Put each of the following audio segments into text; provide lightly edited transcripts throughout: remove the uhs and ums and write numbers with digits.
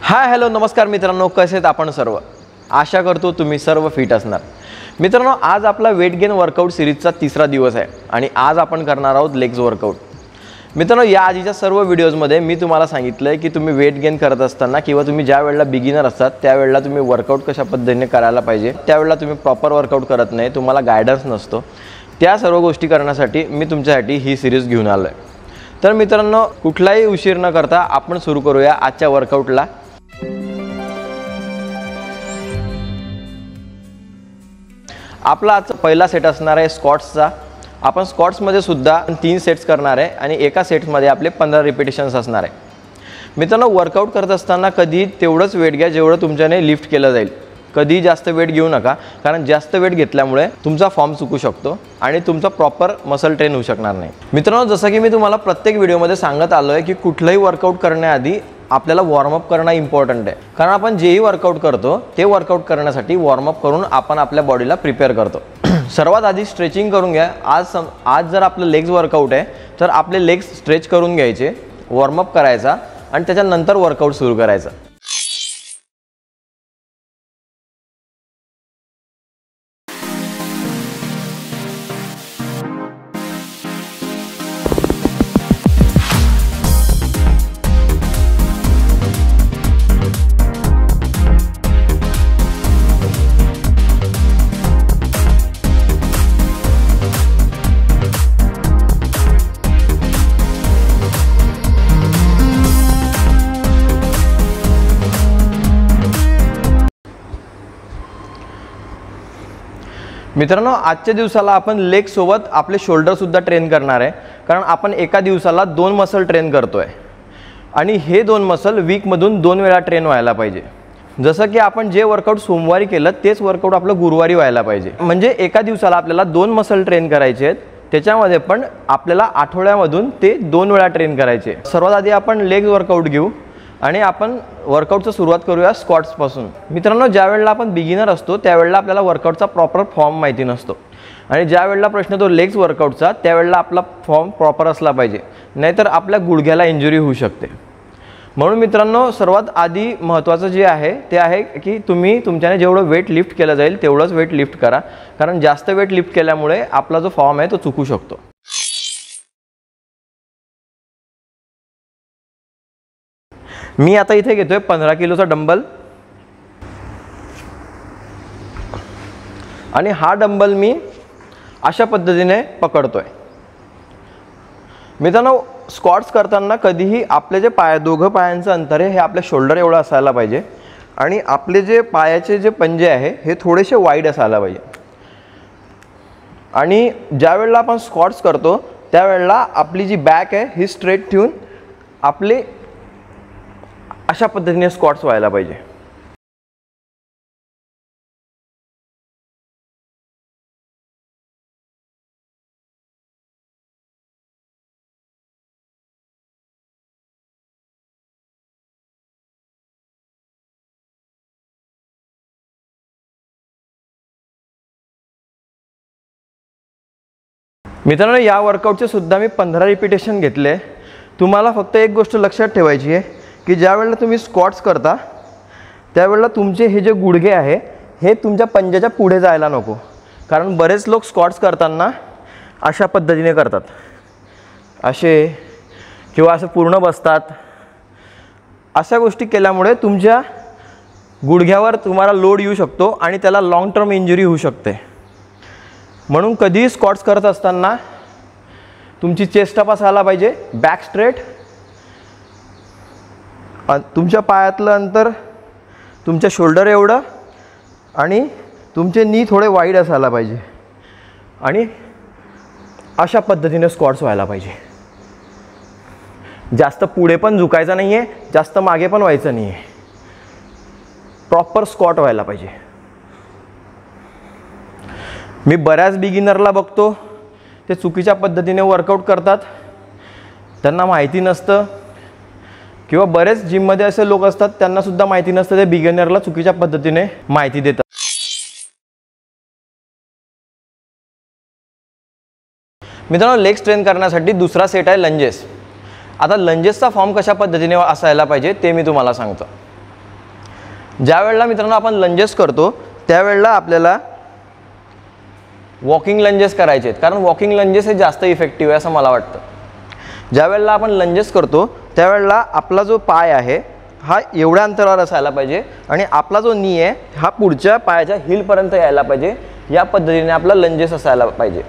Hi hello नमस्कार मित्रांनो, कसे आहेत आपण सर्व? आशा करतो तुम्ही सर्व फिट असणार. मित्रांनो, आज आपला वेट गेन वर्कआउट सिरीजचा तिसरा दिवस आहे आणि आज आपण करणार आहोत लेग्स वर्कआउट. मित्रांनो, या आधीच्या सर्व व्हिडिओजमध्ये मी तुम्हाला सांगितलं आहे की तुम्ही वेट गेन करत असताना किंवा तुम्ही ज्या वेळेला बिगिनर असतात त्यावेळेला तुम्ही वर्कआउट कशा पद्धतीने करायला पाहिजे, त्यावेळेला तुम्ही प्रॉपर वर्कआउट करत नाही, तुम्हाला गायडन्स नसतो. त्या सर्व गोष्टी करण्यासाठी मी तुमच्यासाठी ही सिरीज घेऊन आलो आहे. तर मित्रांनो, कुठलाही उशीर न करता आपण सुरू करूया आजच्या वर्कआउटला. आपला आजचा पहिला सेट असणार आहे स्क्वॉट्सचा. आपण स्क्वॉट्समध्ये सुद्धा 3 सेट्स करणार आहे आणि एका सेट्समध्ये आपले 15 रिपिटेशन्स असणार आहे. मित्रांनो, वर्कआउट करत असताना कधी तेवढंच वेट घ्या जेवढं तुमच्याने लिफ्ट केलं जाईल. कधी जास्त वेट घेऊ नका, कारण जास्त वेट घेतल्यामुळे तुमचा फॉर्म चुकू शकतो आणि तुमचा प्रॉपर मसल ट्रेन होऊ शकणार नाही. मित्रांनो, जसं की मी तुम्हाला प्रत्येक व्हिडिओमध्ये सांगत आलो आहे की कुठलंही वर्कआउट करण्याआधी आपल्याला वॉर्मअप करणं इम्पॉर्टंट आहे. कारण आपण जेही वर्कआउट करतो ते वर्कआउट करण्यासाठी वॉर्मअप करून आपण आपल्या बॉडीला प्रिपेअर करतो. सर्वात आधी स्ट्रेचिंग करून घ्या. आज जर आपलं लेग्स वर्कआउट आहे तर आपले लेग्स स्ट्रेच करून घ्यायचे, वॉर्मअप करायचा आणि त्याच्यानंतर वर्कआउट सुरू करायचं. मित्रांनो, आजच्या दिवसाला आपण लेग सोबत आपले शोल्डर सुद्धा ट्रेन करणार आहे. कारण आपण एका दिवसाला 2 मसल ट्रेन करतोय आणि हे 2 मसल वीकमधून 2 वेळा ट्रेन व्हायला पाहिजे. जसं की आपण जे वर्कआउट सोमवारी केलं तेच वर्कआउट आपलं गुरुवारी व्हायला पाहिजे. म्हणजे एका दिवसाला आपल्याला 2 मसल ट्रेन करायचे आहेत, त्याच्यामध्ये पण आपल्याला आठवड्यामधून ते 2 वेळा ट्रेन करायचे. सर्वात आधी आपण लेग वर्कआउट घेऊ आणि आपण वर्कआउटची सुरुवात करूया स्क्वॉट्सपासून. मित्रांनो, ज्या वेळेला आपण बिगिनर असतो त्यावेळेला आपल्याला वर्कआउटचा प्रॉपर फॉर्म माहिती नसतो आणि ज्या वेळेला प्रश्न तो लेग्स वर्कआउटचा त्यावेळेला आपला फॉर्म प्रॉपर असला पाहिजे, नाहीतर आपल्या गुडघ्याला इंजुरी होऊ शकते. म्हणून मित्रांनो, सर्वात आधी महत्त्वाचं जे आहे ते आहे की तुम्ही तुमच्याने जेवढं वेट लिफ्ट केलं जाईल तेवढंच वेट लिफ्ट करा. कारण जास्त वेट लिफ्ट केल्यामुळे आपला जो फॉर्म आहे तो चुकू शकतो. मी आता इथे घेतोय 15 किलोचा डंबल आणि हा डंबल मी अशा पद्धतीने पकडतोय. मित्रांनो, स्क्वॉट्स करताना कधीही आपले जे दोघं पायांचं अंतर आहे हे आपल्या शोल्डर एवढं असायला पाहिजे आणि आपले जे पायाचे जे पंजे आहे हे थोडेसे वाईड असायला पाहिजे. आणि ज्या वेळेला आपण स्क्वॉट्स करतो त्यावेळेला आपली जी बॅक आहे ही स्ट्रेट ठेवून आपले अशा पद्धतीने स्क्वॉट्स व्हायला पाहिजे. मित्रांनो, या वर्कआउटचे सुद्धा मी 15 रिपिटेशन घेतले. तुम्हाला फक्त एक गोष्ट लक्षात ठेवायची आहे की ज्या वेळेला तुम्ही स्क्वॉट्स करता त्यावेळेला तुमचे हे जे गुडघे आहे हे तुमच्या पंजाच्या पुढे जायला नको. कारण बरेच लोक स्क्वॉट्स करताना अशा पद्धतीने करतात, असे किंवा असं पूर्ण बसतात. अशा गोष्टी केल्यामुळे तुमच्या गुडघ्यावर तुम्हाला लोड येऊ शकतो आणि त्याला लॉंग टर्म इंजुरी होऊ शकते. म्हणून कधीही स्क्वॉट्स करत असताना तुमची चेस्ट अप असायला पाहिजे, बॅक स्ट्रेट, तुमच्या पायातलं अंतर तुमच्या शोल्डर एवढं आणि तुमचे नी थोडे वाईड असायला पाहिजे आणि अशा पद्धतीने स्क्वॉट्स व्हायला पाहिजे. जास्त पुढे पण झुकायचं नाही आहे, जास्त मागे पण व्हायचं नाही आहे, प्रॉपर स्क्वॉट व्हायला पाहिजे. मी बऱ्याच बिगिनरला बघतो ते चुकीच्या पद्धतीने वर्कआउट करतात, त्यांना माहिती नसतं. किंवा बरेच जिममध्ये असे लोक असतात त्यांना सुद्धा माहिती नसतं, ते बिगिनरला चुकीच्या पद्धतीने माहिती देतात. मित्रांनो, लेग स्ट्रेन करण्यासाठी दुसरा सेट आहे लंजेस. आता लंजेसचा फॉर्म कशा पद्धतीने असायला पाहिजे ते मी तुम्हाला सांगतो. ज्या वेळेला मित्रांनो आपण लंजेस करतो त्यावेळेला आपल्याला वॉकिंग लंजेस करायचे आहेत, कारण वॉकिंग लंजेस हे जास्त इफेक्टिव्ह आहे असं मला वाटतं. ज्या वेळेला आपण लंजेस करतो त्यावेळेला आपला जो पाय आहे हा एवढ्या अंतरावर असायला पाहिजे आणि आपला जो नी आहे हा पुढच्या पायाच्या हीलपर्यंत यायला पाहिजे. या पद्धतीने आपला लंजेस असायला पाहिजे.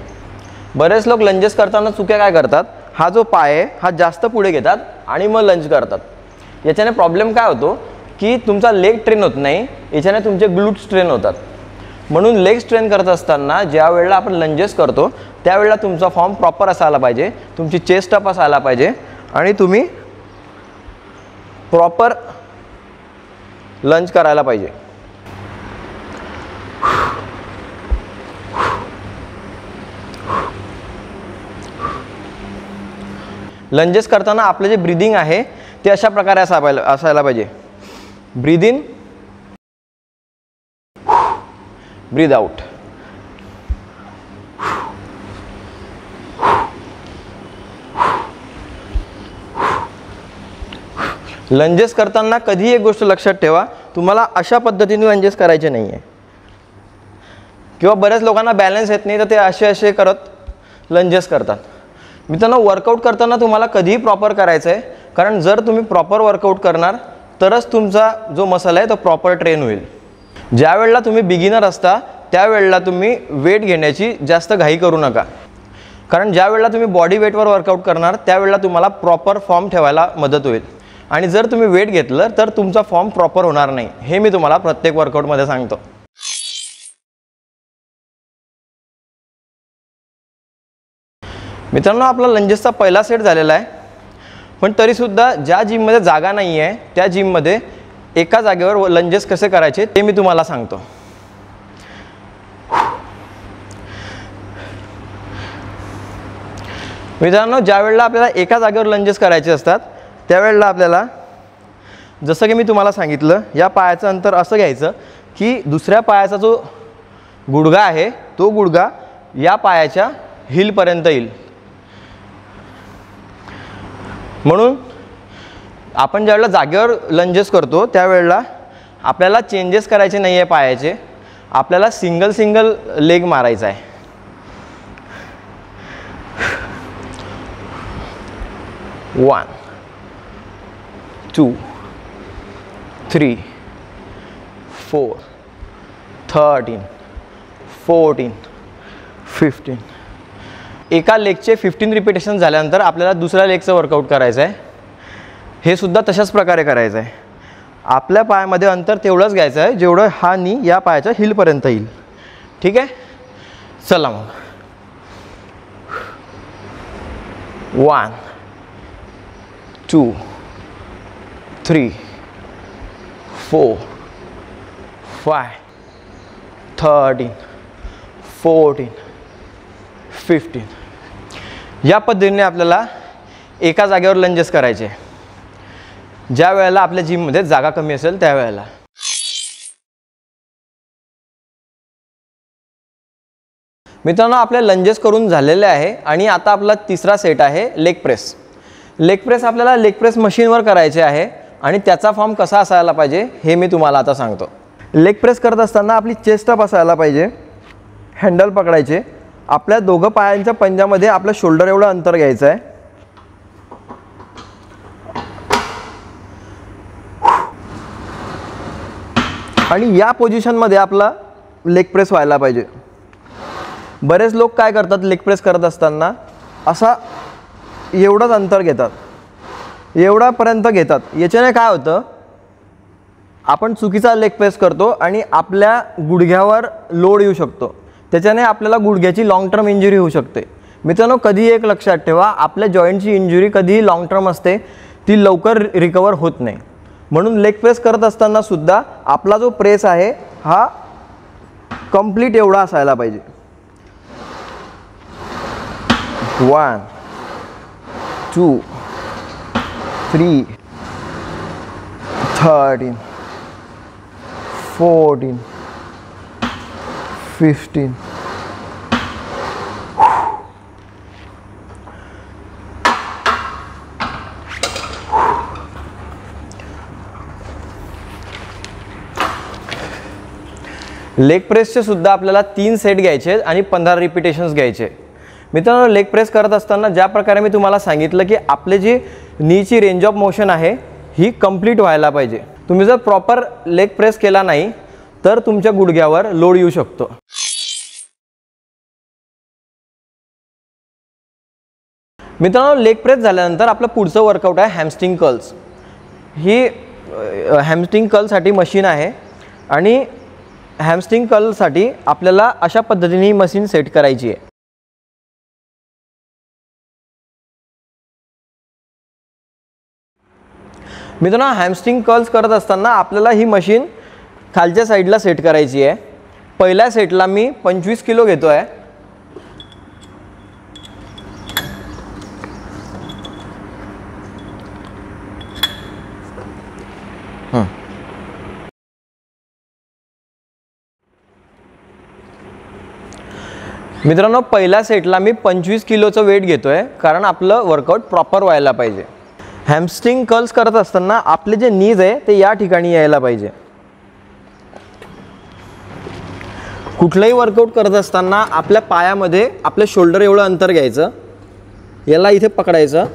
बरेच लोक लंजेस करताना चुक्या काय करतात, हा जो पाय आहे हा जास्त पुढे घेतात आणि मग लंज करतात. याच्याने प्रॉब्लेम काय होतो की तुमचा लेग ट्रेन होत नाही, याच्याने तुमचे ग्लूट्स ट्रेन होतात. म्हणून लेग स्ट्रेन करत असताना ज्या वेळेला आपण लंजेस करतो त्यावेळेला तुमचा फॉर्म प्रॉपर असायला पाहिजे, तुमची चेस्ट अप असायला पाहिजे आणि तुम्ही प्रॉपर लंज करायला पाहिजे. लंजेस करताना आपले जे ब्रीदिंग आहे ते अशा प्रकारे असायला पाहिजे. Breathe in, breathe out. Lunges करताना कधी एक गोष्ट लक्षात ठेवा, तुम्हाला अशा पद्धतीने लंजेस करायचे नाही आहे. किंवा बऱ्याच लोकांना बॅलन्स येत नाही तर ते असे करत लंजेस करतात. मित्रांनो, वर्कआउट करताना तुम्हाला कधीही प्रॉपर करायचं आहे, कारण जर तुम्ही प्रॉपर वर्कआउट करणार तरच तुमचा जो मसल आहे तो प्रॉपर ट्रेन होईल. ज्या वेळेला तुम्ही बिगिनर असता त्यावेळेला तुम्ही वेट घेण्याची जास्त घाई करू नका, कारण ज्या वेळेला तुम्ही बॉडी वेटवर वर्कआउट करणार त्यावेळेला तुम्हाला प्रॉपर फॉर्म ठेवायला मदत होईल. आणि जर तुम्ही वेट घेतलं तर तुमचा फॉर्म प्रॉपर होणार नाही, हे मी तुम्हाला प्रत्येक वर्कआउटमध्ये सांगतो. मित्रांनो, आपला लंजेसचा पहिला सेट झालेला आहे, पण तरीसुद्धा ज्या जिममध्ये जागा नाही आहे त्या जिममध्ये एका जागेवर लंजेस कसे करायचे ते मी तुम्हाला सांगतो. मित्रांनो, ज्या वेळेला आपल्याला एका जागेवर लंजेस करायचे असतात त्यावेळेला आपल्याला जसं की मी तुम्हाला सांगितलं, या पायाचं अंतर असं घ्यायचं की दुसऱ्या पायाचा जो गुडघा आहे तो गुडघा या पायाच्या हीलपर्यंत येईल. म्हणून आपण ज्यावेळेला जागेवर लंजेस करतो त्यावेळेला आपल्याला चेंजेस करायचे नाही आहे पायाचे, आपल्याला सिंगल लेग मारायचा आहे. वन, 2, 3, 4, 13, 14, 15. एका लेगचे 15 रिपिटेशन झाल्यानंतर आपल्याला दुसऱ्या लेगचं वर्कआउट करायचं आहे. हे सुद्धा तशाच प्रकारे करायचं आहे. आपल्या पायामध्ये अंतर तेवढंच घ्यायचं आहे जेवढं हा नी या पायाच्या हीलपर्यंत येईल. ठीक आहे, चला मग. 1, 2, 3, 4, 5, 13, 14, 15. या पद्धतीने आपल्याला एका जागेवर लंजेस करायचे ज्या वेळेला आपल्या जिममध्ये जागा कमी असेल त्यावेळेला. मित्रांनो, आपले लंजेस करून झालेले आहे आणि आता आपला तिसरा सेट आहे लेग प्रेस. लेग प्रेस आपल्याला लेग प्रेस मशीनवर करायचे आहे आणि त्याचा फॉर्म कसा असायला पाहिजे हे मी तुम्हाला आता सांगतो. लेग प्रेस करत असताना आपली चेस्ट अप असायला पाहिजे, हँडल पकडायचे, आपल्या दोघं पायांच्या पंजामध्ये आपलं शोल्डर एवढं अंतर घ्यायचं आहे. आणि या पोझिशनमध्ये आपला लेग प्रेस व्हायला पाहिजे. बरेच लोक काय करतात, लेग प्रेस करत असताना असा एवढंच अंतर घेतात, एवढापर्यंत घेतात. याच्याने काय होतं, आपण चुकीचा लेग प्रेस करतो आणि आपल्या गुडघ्यावर लोड येऊ शकतो. त्याच्याने आपल्याला गुडघ्याची लॉंग टर्म इंजुरी होऊ शकते. मित्रांनो, कधी एक लक्षात ठेवा, आपल्या जॉईंटची इंजुरी कधीही लॉंग टर्म असते, ती लवकर रिकवर होत नाही. म्हणून लेग प्रेस करत असताना सुद्धा आपला जो प्रेस आहे हा कंप्लीट एवढा असायला पाहिजे. 1, 2, 3, 13, 14, 15. लेग प्रेसचे सुद्धा आपल्याला 3 सेट घ्यायचे आणि 15 रिपिटेशन्स घ्यायचे। मित्रांनो, लेग प्रेस करत असताना ज्या प्रकारे मी तुम्हाला सांगितलं की आपले जी नीची रेंज ऑफ मोशन आहे ही कंप्लीट व्हायला पाहिजे। तुम्ही जर प्रॉपर लेग प्रेस केला नाही तर तुमच्या गुडघ्यावर लोड येऊ शकतो। मित्रांनो, लेग प्रेस झाल्यानंतर आपलं पुढचं वर्कआउट आहे हॅमस्ट्रिंग कर्ल्स। ही हॅमस्ट्रिंग कर्लसाठी मशीन आहे आणि हॅमस्ट्रिंग कर्लसाठी आपल्याला अशा पद्धतीने ही मशीन सेट करायची आहे। मित्रांनो, हॅमस्ट्रिंग कर्ल्स करत असताना आपल्याला ही मशीन खालच्या साईडला सेट करायची आहे। पहिल्या सेटला मी 25 किलो घेतो आहे। मित्रांनो, पहिल्या सेटला मी 25 किलोचं वेट घेतोय कारण आपलं वर्कआउट प्रॉपर व्हायला पाहिजे। हॅमस्ट्रिंग कर्ल्स करत असताना आपले जे नीज आहे ते या ठिकाणी यायला पाहिजे। कुठलाही वर्कआउट करत असताना आपल्या पायामध्ये आपल्या शोल्डर एवढं अंतर घ्यायचं, याला इथे पकडायचं,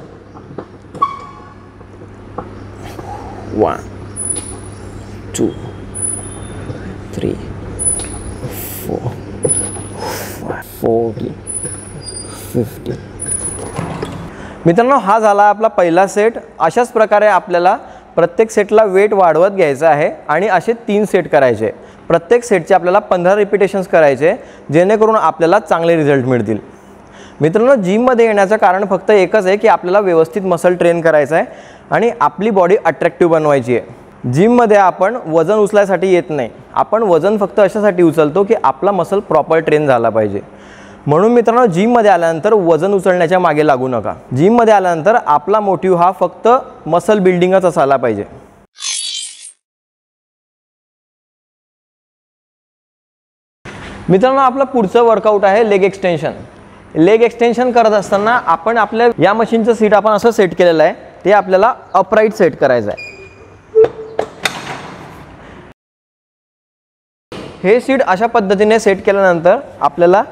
1 2 3 4 40 50। मित्रांनो, हा झाला आपला पहिला सेट। अशाच प्रकारे आपल्याला प्रत्येक सेटला वेट वाढवत घ्यायचं आहे आणि असे 3 सेट करायचे। प्रत्येक सेटचे आपल्याला 15 रिपिटेशन्स करायचे जेणेकरून आपल्याला चांगले रिझल्ट मिळतील। मित्रांनो, जिममध्ये येण्याचं कारण फक्त एकच आहे की आपल्याला व्यवस्थित मसल ट्रेन करायचं आहे आणि आपली बॉडी अट्रॅक्टिव्ह बनवायची आहे। जिममध्ये आपण वजन उचलायसाठी येत नाही, आपण वजन फक्त अशासाठी उचलतो की आपला मसल प्रॉपर ट्रेन झाला पाहिजे। म्हणून मित्रांनो, जिममध्ये आल्यानंतर वजन उचलण्याच्या मागे लागू नका। जिममध्ये आल्यानंतर आपला मोटिव्ह हा फक्त मसल बिल्डिंगच असायला पाहिजे। मित्रांनो, आपलं पुढचं वर्कआउट आहे लेग एक्सटेन्शन। लेग एक्सटेन्शन करत असताना आपण आपल्या या मशीनचं सीट आपण असं सेट केलेलं आहे, ते आपल्याला अपराइट सेट करायचं आहे। हे सीट अशा पद्धतीने सेट केल्यानंतर आपल्याला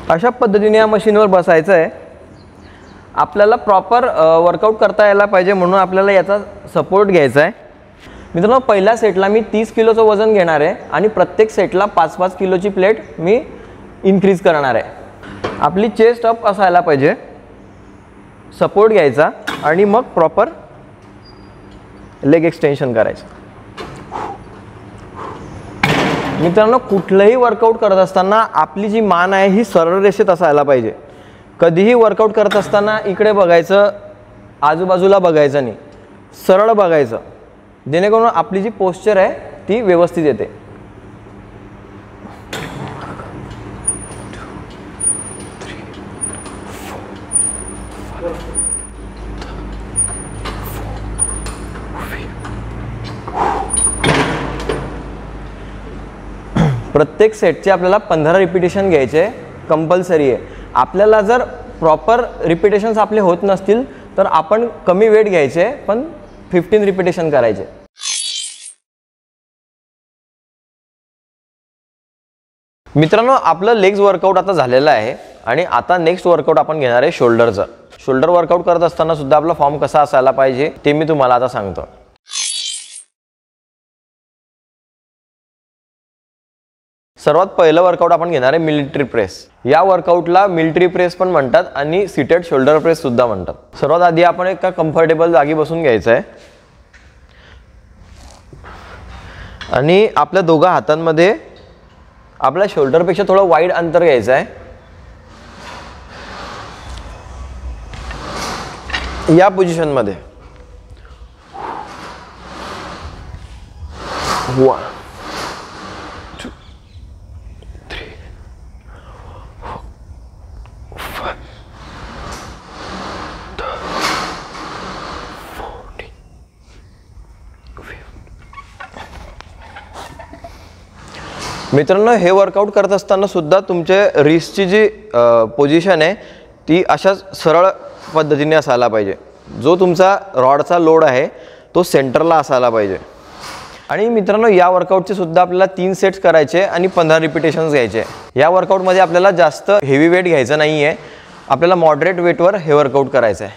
अशा पद्धतीने या मशीनवर बसायचं आहे। आपल्याला प्रॉपर वर्कआउट करता यायला पाहिजे म्हणून आपल्याला याचा सपोर्ट घ्यायचा आहे। मित्रांनो, पहिल्या सेटला मी 30 किलोचं वजन घेणार आहे आणि प्रत्येक सेटला 5-5 किलोची प्लेट मी इन्क्रीज करणार आहे। आपली चेस्ट अप असायला पाहिजे, सपोर्ट घ्यायचा आणि मग प्रॉपर लेग एक्सटेन्शन करायचं। मित्रांनो, कुठलंही वर्कआउट करत असताना आपली जी मान आहे ही सरळ रेषेत असायला पाहिजे। कधीही वर्कआउट करत असताना इकडे बघायचं, आजूबाजूला बघायचं नाही, सरळ बघायचं जेणेकरून आपली जी पोस्चर आहे ती व्यवस्थित येते। प्रत्येक सेटचे आपल्याला 15 रिपिटेशन घ्यायचे कंपल्सरी आहे। आपल्याला जर प्रॉपर रिपिटेशन्स आपले होत नसतील तर आपण कमी वेट घ्यायचे पण 15 रिपिटेशन करायचे। मित्रांनो, आपलं लेग्स वर्कआउट आता झालेलं आहे आणि आता नेक्स्ट वर्कआउट आपण घेणार आहे शोल्डरचं। शोल्डर वर्कआउट करत असताना सुद्धा आपला फॉर्म कसा असायला पाहिजे ते मी तुम्हाला आता सांगतो। सर्वात पहिलं वर्कआउट आपण घेणार आहे मिलिटरी प्रेस। या वर्कआउटला मिलिटरी प्रेस पण म्हणतात आणि सीटेड शोल्डर प्रेस सुद्धा म्हणतात। सर्वात आधी आपण एका कम्फर्टेबल जागी बसून घ्यायचं आहे आणि आपल्या दोघा हातांमध्ये आपल्या शोल्डरपेक्षा थोडं वाईड अंतर घ्यायचं आहे। या पोझिशनमध्ये 1 2 3 4 मित्रांनो, हे वर्कआउट करत असताना सुद्धा तुमचे रिस्टची जी पोझिशन आहे ती अशाच सरळ पद्धतीने असायला पाहिजे। जो तुमचा रॉडचा लोड आहे तो सेंटरला असायला पाहिजे। आणि मित्रांनो, या वर्कआउटचे सुद्धा आपल्याला 3 सेट्स करायचे आणि 15 रिपिटेशन्स घ्यायचे. या वर्कआउटमध्ये आपल्याला जास्त हेवी वेट घ्यायचं नाही आहे, आपल्याला मॉडरेट वेटवर हे वर्कआउट करायचं आहे.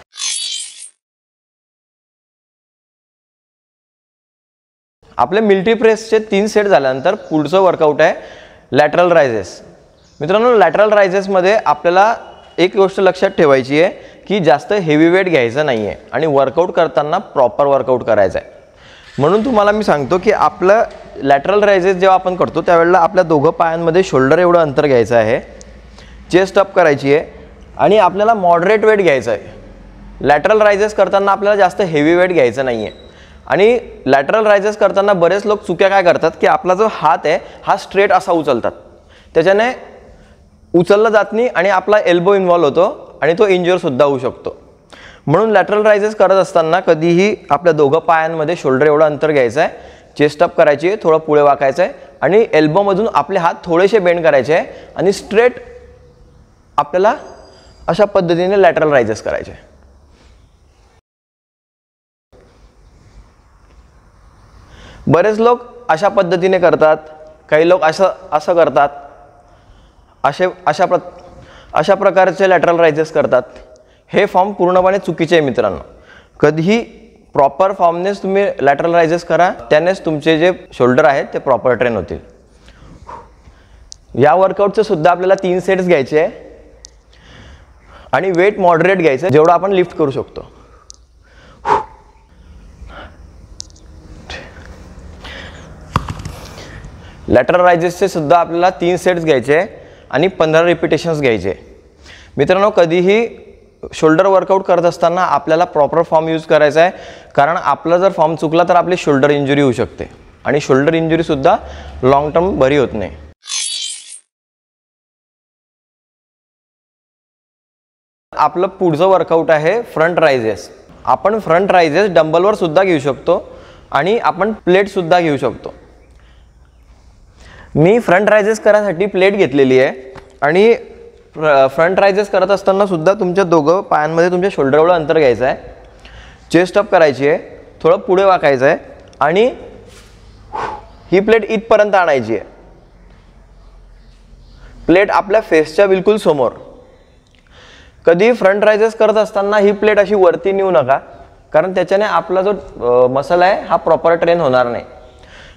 आपले मिलिटरी प्रेसचे 3 सेट झाल्यानंतर पुढचं वर्कआउट आहे लॅटरल रायझेस. मित्रांनो, लॅटरल रायझेसमध्ये आपल्याला एक गोष्ट लक्षात ठेवायची आहे की जास्त हेवी वेट घ्यायचं नाही आहे आणि वर्कआउट करताना प्रॉपर वर्कआउट करायचं आहे. म्हणून तुम्हाला मी सांगतो की आपलं लॅटरल रायझेस जेव्हा आपण करतो त्यावेळेला आपल्या दोघं पायांमध्ये शोल्डर एवढं अंतर घ्यायचं आहे, चेस्ट अप करायची आहे आणि आपल्याला मॉडरेट वेट घ्यायचं आहे. लॅटरल रायझेस करताना आपल्याला जास्त हेवी वेट घ्यायचं नाही आहे. आणि लॅटरल रायझेस करताना बरेच लोक चुक्या काय करतात की आपला जो हात आहे हा स्ट्रेट असा उचलतात, त्याच्याने उचलला जात नाही आणि आपला एल्बो इन्व्हॉल्व होतो आणि तो इंज्युअरसुद्धा होऊ शकतो. म्हणून लॅटरल रायझेस करत असताना कधीही आपल्या दोघं पायांमध्ये शोल्डर एवढं अंतर घ्यायचं आहे, चेस्ट अप करायची आहे, थोडं पुढे वाकायचं आहे आणि एल्बोमधून आपले हात थोडेसे बेंड करायचे आहे आणि स्ट्रेट आपल्याला अशा पद्धतीने लॅटरल रायझेस करायचे. बरेच लोक अशा पद्धतीने करतात, काही लोक असं करतात, अशा प्रकारचे लॅटरल रायझेस करतात. हे फॉर्म पूर्णपणे चुकीचे आहे मित्रांनो. कधीही प्रॉपर फॉर्मनेच तुम्ही लॅटरल रायझेस करा, त्यानेच तुमचे जे शोल्डर आहेत ते प्रॉपर ट्रेन होतील. या वर्कआउटचे सुद्धा आपल्याला 3 सेट्स घ्यायचे आहे आणि वेट मॉडरेट घ्यायचं जेवढं आपण लिफ्ट करू शकतो. लॅटरल रायझेसचे सुद्धा आपल्याला 3 सेट्स घ्यायचे आणि 15 रिपिटेशन्स घ्यायचे. मित्रांनो, कधीही शोल्डर वर्कआउट करत असताना आपल्याला प्रॉपर फॉर्म यूज करायचा आहे, कारण आपला जर फॉर्म चुकला तर आपली शोल्डर इंजुरी होऊ शकते आणि शोल्डर इंजुरीसुद्धा लॉंग टर्म बरी होत नाही. आपलं पुढचं वर्कआउट आहे फ्रंट रायझेस. आपण फ्रंट रायझेस डंबलवर सुद्धा घेऊ शकतो आणि आपण प्लेटसुद्धा घेऊ शकतो. मी फ्रंट रायझेस करायसाठी प्लेट घेतलेली आहे आणि फ्रंट रायझेस करत असताना सुद्धा तुमच्या दोघं पायांमध्ये तुमच्या शोल्डर एवढं अंतर घ्यायचं आहे, चेस्ट अप करायची आहे, थोडं पुढे वाकायचं आहे आणि ही प्लेट इथपर्यंत आणायची आहे. प्लेट आपल्या फेसच्या बिलकुल समोर. कधी फ्रंट रायझेस करत असताना ही प्लेट अशी वरती नेऊ नका, कारण त्याच्याने आपला जो मसल आहे हा प्रॉपर ट्रेन होणार नाही.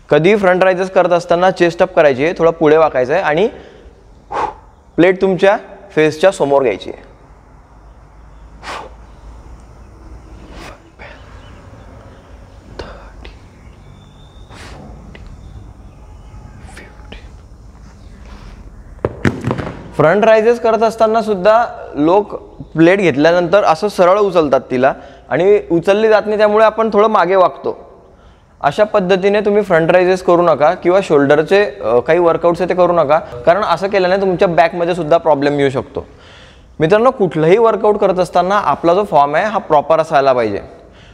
कधी फ्रंट रायझेस करत असताना चेस्ट अप करायची आहे, थोडं पुढे वाकायचं आहे आणि प्लेट तुमच्या फेसच्या समोर घ्यायची आहे. फ्रंट रायझेस करत असताना सुद्धा लोक प्लेट घेतल्यानंतर असं सरळ उचलतात तिला आणि उचलली जात नाही, त्यामुळे आपण थोडं मागे वाकतो. अशा पद्धतीने तुम्ही फ्रंट रायझेस करू नका किंवा शोल्डरचे काही वर्कआउट्स आहे ते करू नका, कारण असं केल्याने तुमच्या बॅकमध्ये सुद्धा प्रॉब्लेम येऊ शकतो. मित्रांनो, कुठलंही वर्कआउट करत असताना आपला जो फॉर्म आहे हा प्रॉपर असायला पाहिजे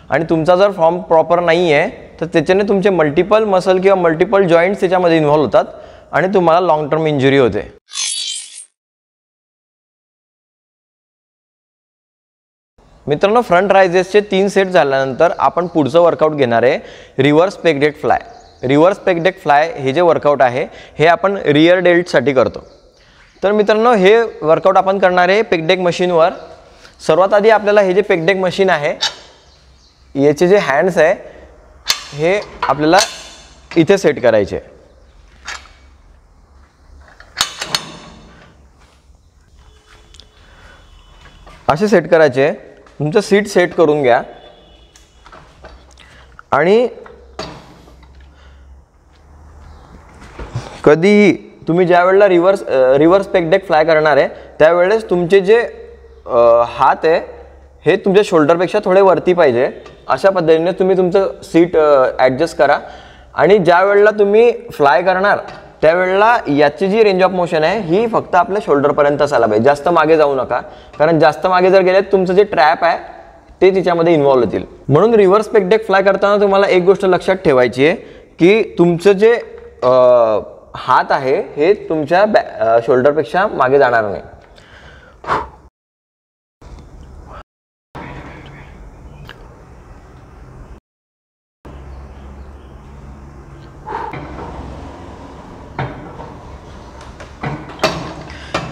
आणि तुमचा जर फॉर्म प्रॉपर नाही आहे तर त्याच्याने तुमचे मल्टिपल मसल किंवा मल्टिपल जॉईंट्स त्याच्यामध्ये इन्व्हॉल्व होतात आणि तुम्हाला लॉंग टर्म इंजुरी होते. मित्रांनो, फ्रंट रायझेसचे 3 सेट झाल्यानंतर आपण पुढचं वर्कआउट घेणार आहे reverse peg deck fly. Reverse peg deck fly हे जे वर्कआउट आहे हे आपण रिअर डेल्टसाठी करतो. तर मित्रांनो, हे वर्कआउट आपण करणार आहे पेग डेक मशीनवर. सर्वात आधी आपल्याला हे जे पेग डेक मशीन आहे याचे जे हँड्स आहे हे आपल्याला इथे सेट करायचे. असे सेट करायचे. तुमचं सीट सेट करून घ्या आणि कधीही तुम्ही ज्या वेळेला रिव्हर्स पेग डेक फ्लाय करणार आहे त्यावेळेस तुमचे जे हात आहे हे तुमच्या शोल्डरपेक्षा थोडे वरती पाहिजे. अशा पद्धतीने तुम्ही तुमचं सीट ॲडजस्ट करा आणि ज्या वेळेला तुम्ही फ्लाय करणार त्यावेळेला याची जी रेंज ऑफ मोशन आहे ही फक्त आपल्या शोल्डरपर्यंत असायला पाहिजे. जास्त मागे जाऊ नका, कारण जास्त मागे जर गेले तुमचं जे ट्रॅप आहे ते तिच्यामध्ये इन्व्हॉल्व होतील. म्हणून रिव्हर्स पेग डेक फ्लाय करताना तुम्हाला एक गोष्ट लक्षात ठेवायची आहे की तुमचं जे हात आहे हे तुमच्या शोल्डरपेक्षा मागे जाणार नाही.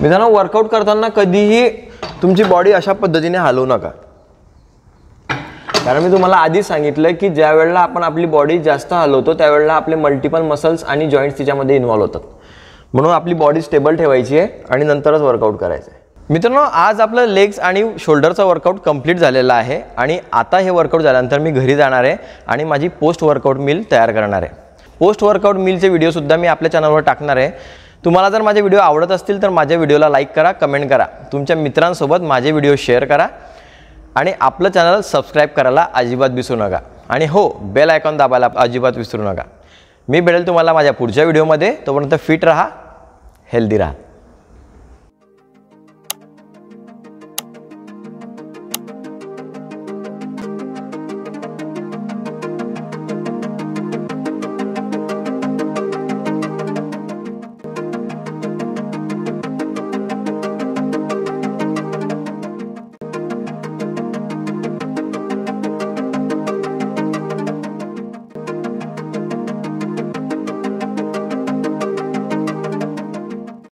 मित्रांनो, वर्कआउट करताना कधीही तुमची बॉडी अशा पद्धतीने हलवू नका, कारण मी तुम्हाला आधीच सांगितलं की ज्या वेळेला आपण आपली बॉडी जास्त हलवतो त्यावेळेला आपले मल्टिपल मसल्स आणि जॉईंट्स तिच्यामध्ये इन्व्हॉल्व होतात. म्हणून आपली बॉडी स्टेबल ठेवायची आहे आणि नंतरच वर्कआउट करायचं आहे. मित्रांनो, आज आपलं लेग्स आणि शोल्डरचा वर्कआउट कंप्लीट झालेला आहे आणि आता हे वर्कआउट झाल्यानंतर मी घरी जाणार आहे आणि माझी पोस्ट वर्कआउट मील तयार करणार आहे. पोस्ट वर्कआउट मीलचे व्हिडिओसुद्धा मी आपल्या चॅनलवर टाकणार आहे. तुम्हाला जर माझे व्हिडिओ आवडत असतील तर माझ्या व्हिडिओला लाईक करा, कमेंट करा, तुमच्या मित्रांसोबत माझे व्हिडिओ शेअर करा आणि आपलं चॅनल सबस्क्राईब करायला अजिबात विसरू नका. आणि हो, बेल आयकॉन दाबायला अजिबात विसरू नका. मी भेटेल तुम्हाला माझ्या पुढच्या व्हिडिओमध्ये. तोपर्यंत फिट राहा, हेल्दी राहा.